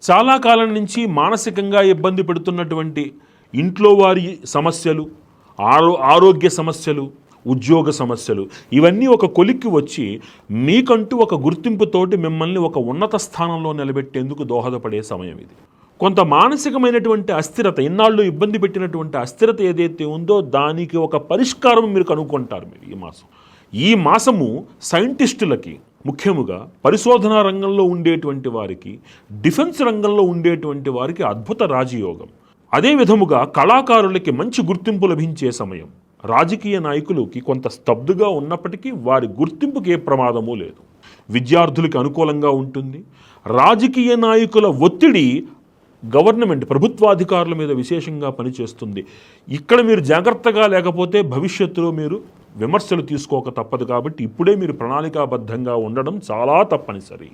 చాలా కాలం నుంచి మానసికంగా ఇబ్బంది పెడుతున్నటువంటి ఇంట్లో వారి సమస్యలు, ఆరోగ్య సమస్యలు, ఉద్యోగ సమస్యలు ఇవన్నీ ఒక కొలిక్కి వచ్చి మీకంటూ ఒక గుర్తింపుతోటి మిమ్మల్ని ఒక ఉన్నత స్థానంలో నిలబెట్టేందుకు దోహదపడే సమయం ఇది. కొంత మానసికమైనటువంటి అస్థిరత, ఇన్నాళ్ళు ఇబ్బంది పెట్టినటువంటి అస్థిరత ఏదైతే ఉందో దానికి ఒక పరిష్కారం మీరు కనుక్కుంటారు. మీరు ఈ మాసము సైంటిస్టులకి, ముఖ్యముగా పరిశోధనా రంగంలో ఉండేటువంటి వారికి, డిఫెన్స్ రంగంలో ఉండేటువంటి వారికి అద్భుత రాజయోగం. అదే విధముగా కళాకారులకి మంచి గుర్తింపు లభించే సమయం. రాజకీయ నాయకులకి కొంత స్తబ్దుగా ఉన్నప్పటికీ వారి గుర్తింపుకి ఏ ప్రమాదమూ లేదు. విద్యార్థులకి అనుకూలంగా ఉంటుంది. రాజకీయ నాయకుల ఒత్తిడి గవర్నమెంట్, ప్రభుత్వాధికారుల మీద విశేషంగా పనిచేస్తుంది. ఇక్కడ మీరు జాగ్రత్తగా లేకపోతే భవిష్యత్తులో మీరు విమర్శలు తీసుకోక తప్పదు. కాబట్టి ఇప్పుడే మీరు ప్రణాళికాబద్ధంగా ఉండడం చాలా తప్పనిసరి.